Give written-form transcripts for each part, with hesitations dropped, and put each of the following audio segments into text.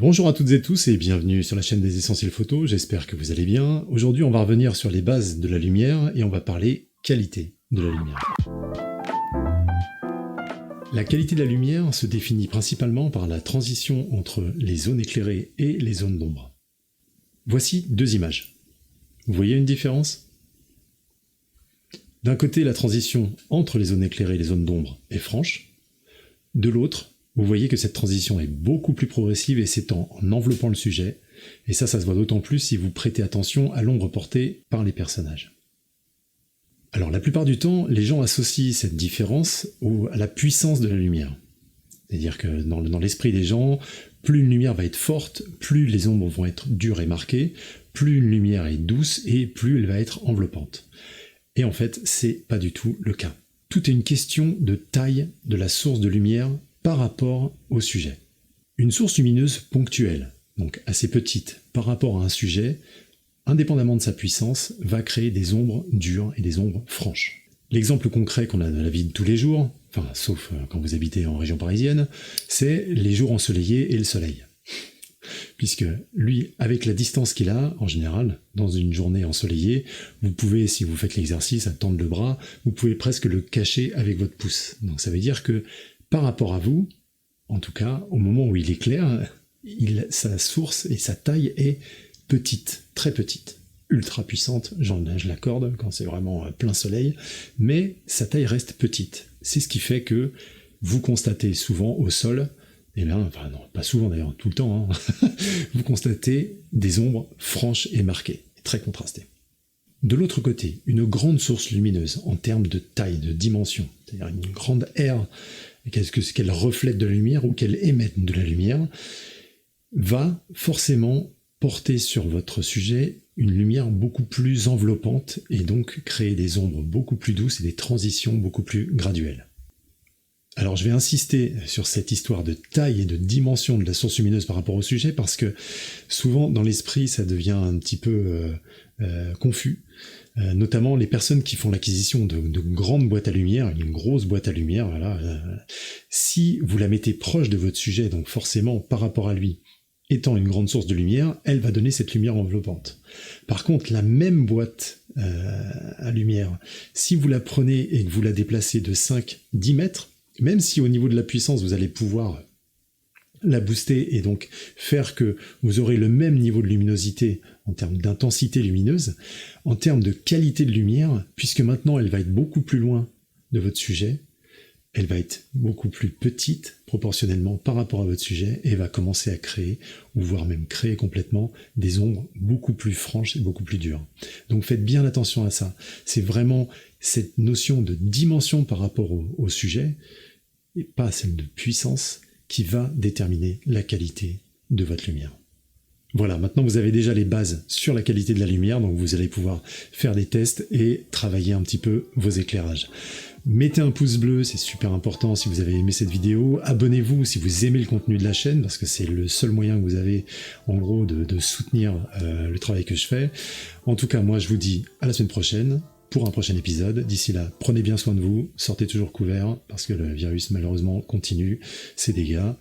Bonjour à toutes et tous et bienvenue sur la chaîne des Essentiels Photos, j'espère que vous allez bien. Aujourd'hui on va revenir sur les bases de la lumière et on va parler qualité de la lumière. La qualité de la lumière se définit principalement par la transition entre les zones éclairées et les zones d'ombre. Voici deux images. Vous voyez une différence ? D'un côté, la transition entre les zones éclairées et les zones d'ombre est franche. De l'autre, vous voyez que cette transition est beaucoup plus progressive et s'étend en enveloppant le sujet, et ça se voit d'autant plus si vous prêtez attention à l'ombre portée par les personnages. Alors la plupart du temps, les gens associent cette différence à la puissance de la lumière. C'est-à-dire que dans l'esprit des gens, plus une lumière va être forte, plus les ombres vont être dures et marquées, plus une lumière est douce et plus elle va être enveloppante. Et en fait, c'est pas du tout le cas. Tout est une question de taille de la source de lumière par rapport au sujet. Une source lumineuse ponctuelle, donc assez petite par rapport à un sujet, indépendamment de sa puissance, va créer des ombres dures et des ombres franches. L'exemple concret qu'on a dans la vie de tous les jours, enfin sauf quand vous habitez en région parisienne, c'est les jours ensoleillés et le soleil. Puisque lui, avec la distance qu'il a, en général, dans une journée ensoleillée, vous pouvez, si vous faites l'exercice à tendre le bras, vous pouvez presque le cacher avec votre pouce. Donc ça veut dire que par rapport à vous, en tout cas, au moment où il éclaire, sa source et sa taille est petite, très petite, ultra puissante, je l'accorde quand c'est vraiment plein soleil, mais sa taille reste petite. C'est ce qui fait que vous constatez souvent au sol, et là, enfin non, pas souvent d'ailleurs, tout le temps, vous constatez des ombres franches et marquées, très contrastées. De l'autre côté, une grande source lumineuse en termes de taille, de dimension, c'est-à-dire une grande aire, qu'elle reflète de la lumière ou qu'elle émette de la lumière, va forcément porter sur votre sujet une lumière beaucoup plus enveloppante et donc créer des ombres beaucoup plus douces et des transitions beaucoup plus graduelles. Alors je vais insister sur cette histoire de taille et de dimension de la source lumineuse par rapport au sujet parce que souvent dans l'esprit ça devient un petit peu confus, notamment les personnes qui font l'acquisition de grandes boîtes à lumière, une grosse boîte à lumière, voilà, si vous la mettez proche de votre sujet, donc forcément par rapport à lui, étant une grande source de lumière, elle va donner cette lumière enveloppante. Par contre, la même boîte à lumière, si vous la prenez et que vous la déplacez de 5-10 mètres, même si au niveau de la puissance, vous allez pouvoir la booster et donc faire que vous aurez le même niveau de luminosité en termes d'intensité lumineuse, en termes de qualité de lumière, puisque maintenant elle va être beaucoup plus loin de votre sujet, elle va être beaucoup plus petite proportionnellement par rapport à votre sujet et va commencer à créer, ou voire même créer complètement, des ombres beaucoup plus franches et beaucoup plus dures. Donc faites bien attention à ça. C'est vraiment cette notion de dimension par rapport au sujet, et pas celle de puissance, qui va déterminer la qualité de votre lumière. Voilà, maintenant vous avez déjà les bases sur la qualité de la lumière, donc vous allez pouvoir faire des tests et travailler un petit peu vos éclairages. Mettez un pouce bleu, c'est super important si vous avez aimé cette vidéo. Abonnez-vous si vous aimez le contenu de la chaîne, parce que c'est le seul moyen que vous avez, en gros, de soutenir le travail que je fais. En tout cas, moi je vous dis à la semaine prochaine pour un prochain épisode. D'ici là, prenez bien soin de vous, sortez toujours couverts, parce que le virus malheureusement continue ses dégâts.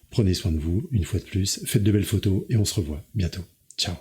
Prenez soin de vous, une fois de plus, faites de belles photos et on se revoit bientôt. Ciao.